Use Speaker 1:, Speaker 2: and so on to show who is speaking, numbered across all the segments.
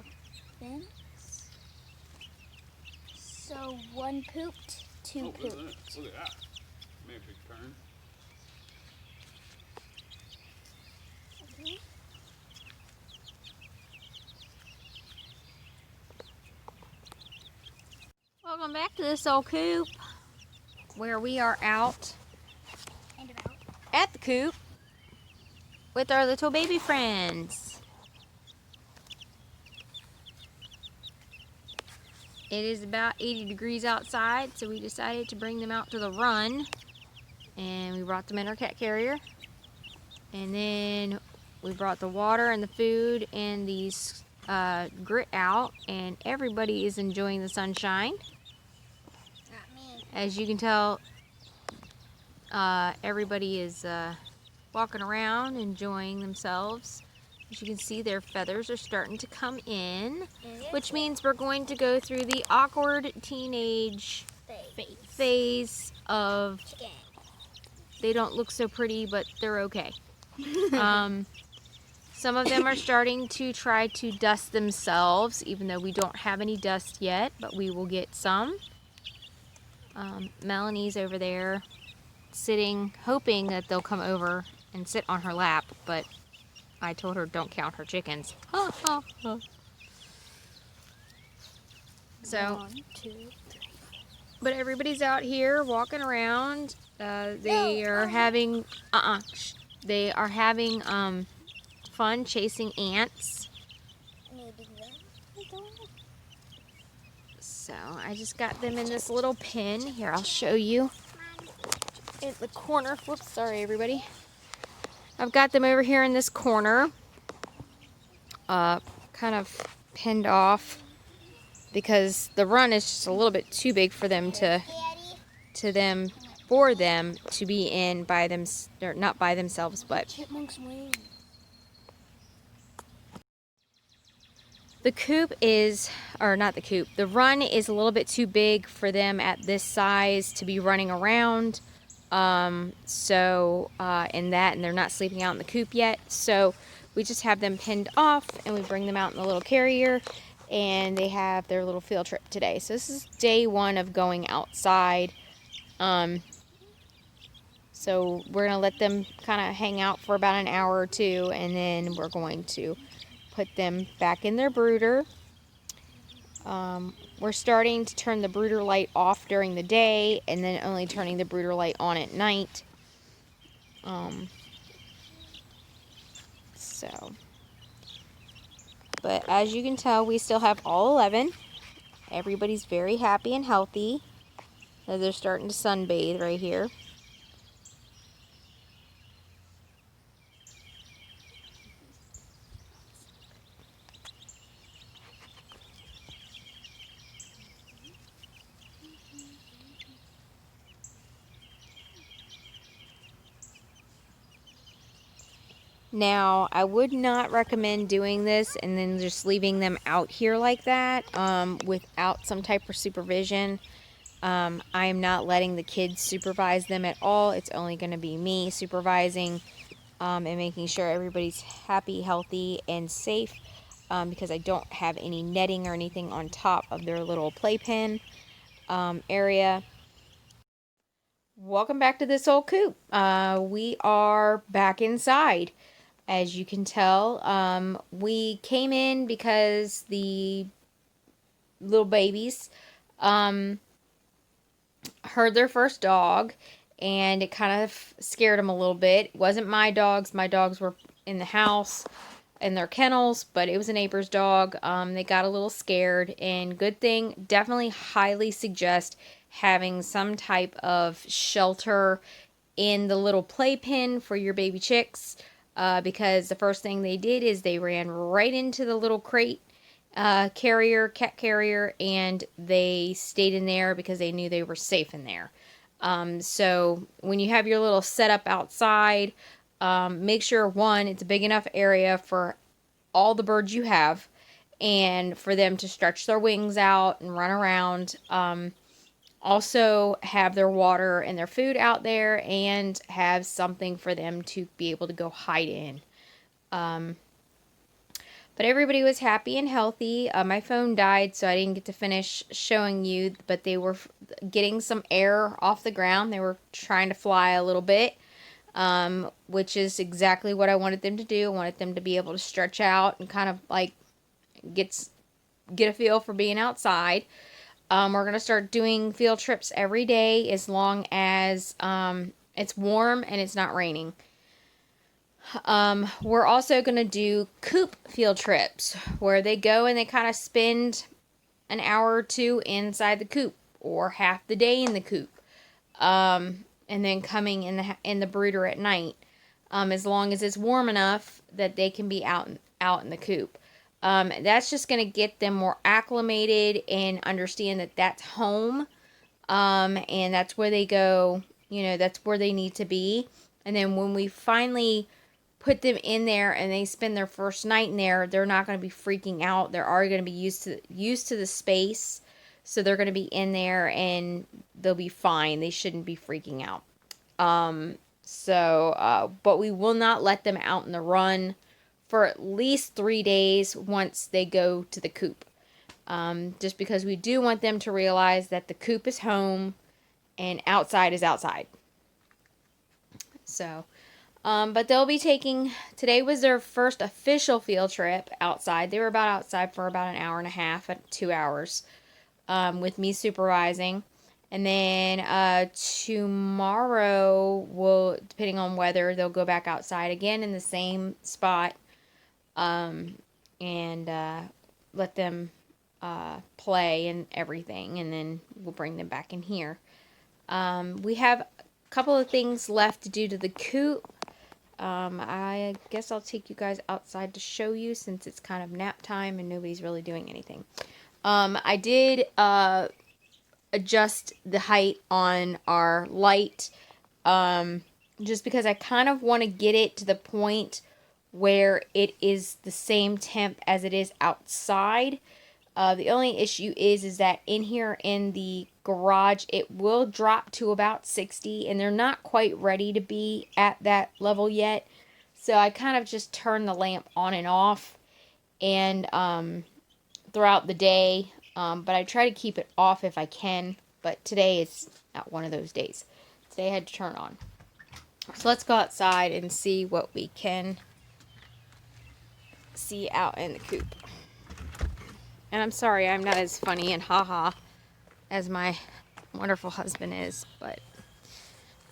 Speaker 1: the fence. So one pooped, two pooped.
Speaker 2: Look at that. Made a big turn.
Speaker 3: Welcome back to this old coop where we are out
Speaker 1: And about.
Speaker 3: at the coop with our little baby friends. It is about 80 degrees outside, so we decided to bring them out to the run, and we brought them in our cat carrier, and then we brought the water and the food and these grit out, and everybody is enjoying the sunshine.
Speaker 1: Not me.
Speaker 3: As you can tell, everybody is walking around enjoying themselves. As you can see, their feathers are starting to come in, which means we're going to go through the awkward teenage phase of
Speaker 1: Chicken.
Speaker 3: they don't look so pretty, but they're okay. Some of them are starting to try to dust themselves, even though we don't have any dust yet, but we will get some. Melanie's over there sitting, hoping that they'll come over and sit on her lap, but I told her don't count her chickens. So,
Speaker 1: 1, 2, 3.
Speaker 3: but everybody's out here walking around. They are having fun chasing ants. So I just got them in this little pen. Here, I'll show you. In the corner. Whoops, sorry everybody. I've got them over here in this corner. Kind of pinned off because the run is just a little bit too big for them to be in by them, or not by themselves, but
Speaker 1: Chipmunk's wing.
Speaker 3: the coop is, or not the coop, the run is a little bit too big for them at this size to be running around. And they're not sleeping out in the coop yet. So we just have them pinned off and we bring them out in the little carrier and they have their little field trip today. So this is day 1 of going outside. So we're gonna let them kind of hang out for about an hour or two, and then we're going to put them back in their brooder. We're starting to turn the brooder light off during the day and then only turning the brooder light on at night. But as you can tell, we still have all 11. Everybody's very happy and healthy. They're starting to sunbathe right here. Now, I would not recommend doing this and then just leaving them out here like that without some type of supervision. I am not letting the kids supervise them at all. It's only going to be me supervising and making sure everybody's happy, healthy, and safe because I don't have any netting or anything on top of their little playpen area. Welcome back to this old coop. We are back inside. As you can tell, we came in because the little babies heard their first dog, and it kind of scared them a little bit. It wasn't my dogs. My dogs were in the house in their kennels, but it was a neighbor's dog. They got a little scared, and good thing, definitely highly suggest having some type of shelter in the little playpen for your baby chicks. Because the first thing they did is they ran right into the little crate cat carrier, and they stayed in there because they knew they were safe in there. So when you have your little setup outside, make sure, one, it's a big enough area for all the birds you have and for them to stretch their wings out and run around. Also have their water and their food out there and have something for them to be able to go hide in. But everybody was happy and healthy. My phone died, so I didn't get to finish showing you, but they were getting some air off the ground. They were trying to fly a little bit, which is exactly what I wanted them to do. I wanted them to be able to stretch out and kind of like get a feel for being outside. We're going to start doing field trips every day as long as it's warm and it's not raining. We're also going to do Coop field trips where they go and they kind of spend an hour or two inside the coop or half the day in the coop. And then coming in the brooder at night. As long as it's warm enough that they can be out in the coop. That's just going to get them more acclimated and understand that that's home. And that's where they go, that's where they need to be. And then when we finally put them in there and they spend their first night in there, they're not going to be freaking out. They're already going to be used to the space. So they're going to be in there and they'll be fine. They shouldn't be freaking out. But we will not let them out in the run for at least 3 days once they go to the coop. Just because we do want them to realize that the coop is home and outside is outside. So, but they'll be today was their first official field trip outside. They were outside for about an hour and a half, 2 hours, with me supervising. And then tomorrow, depending on weather, they'll go back outside again in the same spot, and let them play and everything, and then we'll bring them back in here. We have a couple of things left to do to the coop. I guess I'll take you guys outside to show you since it's kind of nap time and nobody's really doing anything. I did adjust the height on our light, just because I kind of want to get it to the point where it is the same temp as it is outside. The only issue is that in here in the garage, it will drop to about 60, and they're not quite ready to be at that level yet. So I kind of just turn the lamp on and off and throughout the day. But I try to keep it off if I can. But today is not one of those days. Today I had to turn on. So let's go outside and see what we can see out in the coop. And I'm sorry I'm not as funny and haha as my wonderful husband is. But,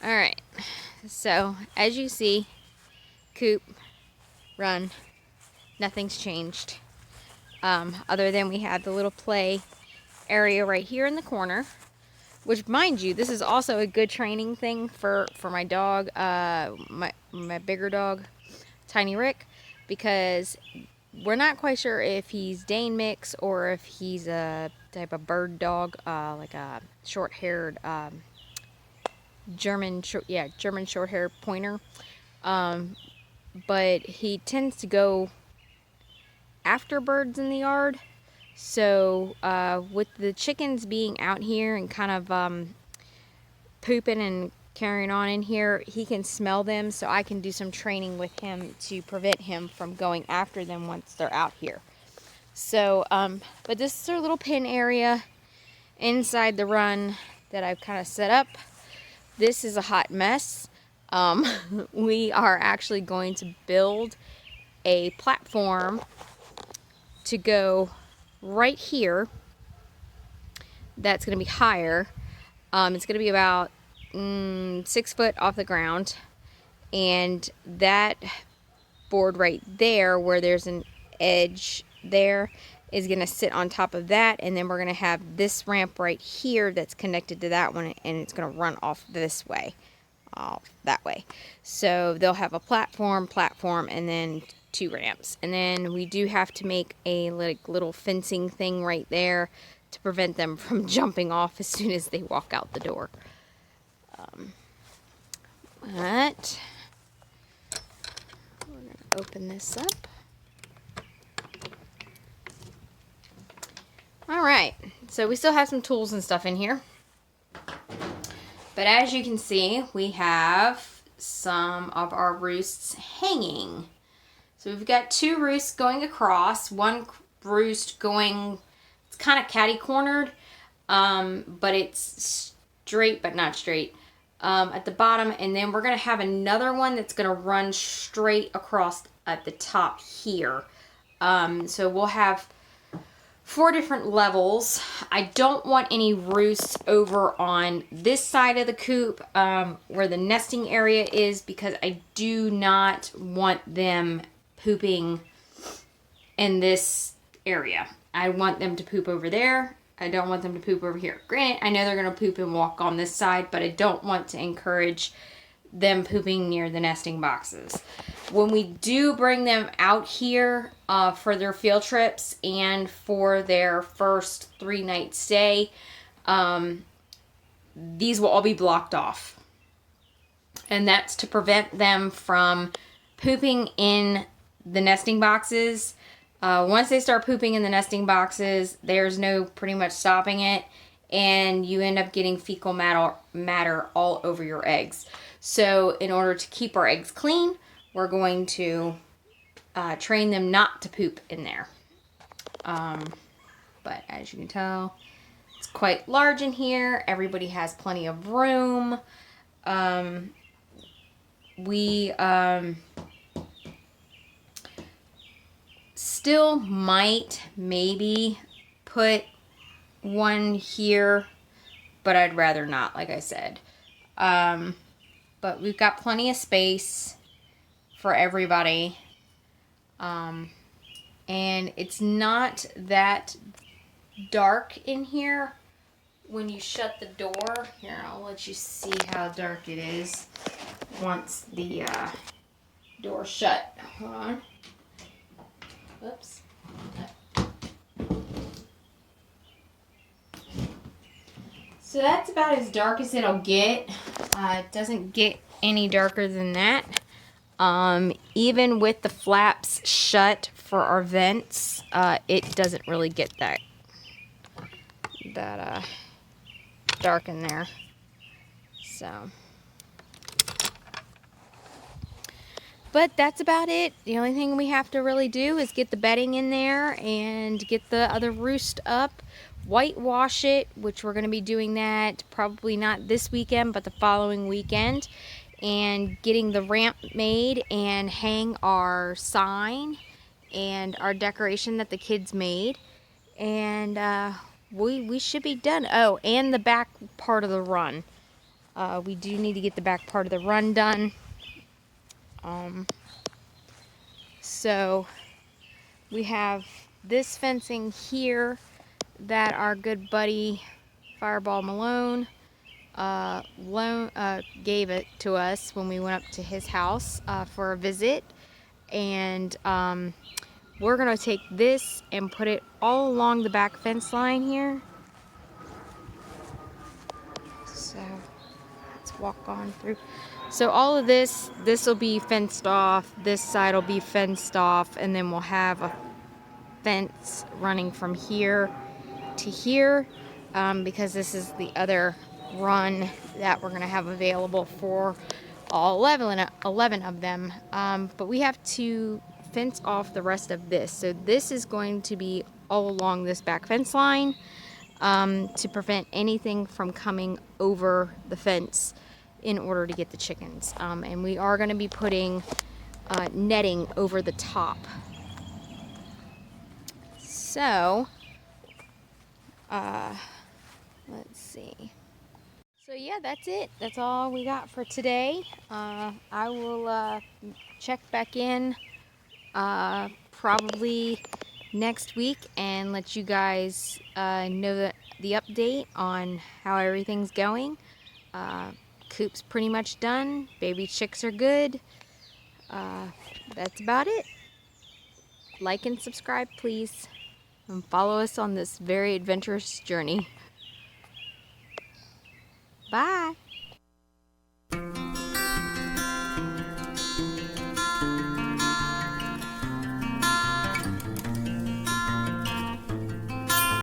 Speaker 3: alright. So, as you see, coop, run, nothing's changed. Other than we have the little play area right here in the corner, which, mind you, this is also a good training thing for my dog, my bigger dog, Tiny Rick, because we're not quite sure if he's Dane mix or if he's a type of bird dog, like a short-haired German short-haired pointer. But he tends to go after birds in the yard. So with the chickens being out here and kind of pooping and carrying on in here, he can smell them, so I can do some training with him to prevent him from going after them once they're out here. So, but this is our little pen area inside the run that I've kind of set up. This is a hot mess. We are actually going to build a platform to go right here. That's going to be higher. It's going to be about 6 foot off the ground, and that board right there where there's an edge there is going to sit on top of that, and then we're going to have this ramp right here that's connected to that one, and it's going to run off this way, that way. So they'll have a platform, and then 2 ramps, and then we do have to make a little fencing thing right there to prevent them from jumping off as soon as they walk out the door. But we're going to open this up. Alright, so we still have some tools and stuff in here. But as you can see, we have some of our roosts hanging. So we've got 2 roosts going across. One roost going, it's kind of catty-cornered, but it's straight but not straight at the bottom. And then we're going to have another one that's going to run straight across at the top here. So we'll have 4 different levels. I don't want any roosts over on this side of the coop where the nesting area is, because I do not want them pooping in this area. I want them to poop over there. I don't want them to poop over here. Granted, I know they're going to poop and walk on this side, but I don't want to encourage them pooping near the nesting boxes. When we do bring them out here for their field trips and for their first 3-night stay, these will all be blocked off. And that's to prevent them from pooping in the nesting boxes. Once they start pooping in the nesting boxes, there's no pretty much stopping it, and you end up getting fecal matter all over your eggs. So in order to keep our eggs clean, we're going to train them not to poop in there. But as you can tell, it's quite large in here. Everybody has plenty of room. We still might maybe put one here, but I'd rather not, like I said. But we've got plenty of space for everybody. And it's not that dark in here when you shut the door. Here, I'll let you see how dark it is once the door shut. Hold on. Whoops. So that's about as dark as it'll get. It doesn't get any darker than that. Even with the flaps shut for our vents, it doesn't really get that dark in there. So, but that's about it. The only thing we have to really do is get the bedding in there and get the other roost up, whitewash it, which we're going to be doing that probably not this weekend but the following weekend, and getting the ramp made and hang our sign and our decoration that the kids made, and we should be done. Oh, and the back part of the run. We do need to get the back part of the run done. So we have this fencing here that our good buddy Fireball Malone gave it to us when we went up to his house for a visit, and we're gonna take this and put it all along the back fence line here. So let's walk on through. So all of this will be fenced off, this side will be fenced off, and then we'll have a fence running from here to here, because this is the other run that we're going to have available for all 11 of them. But we have to fence off the rest of this. So this is going to be all along this back fence line, to prevent anything from coming over the fence in order to get the chickens. And we are going to be putting netting over the top. So, let's see. So yeah, that's it. That's all we got for today. I will check back in probably next week and let you guys know the update on how everything's going. Coop's pretty much done. Baby chicks are good. That's about it. Like and subscribe, please. And follow us on this very adventurous journey. Bye.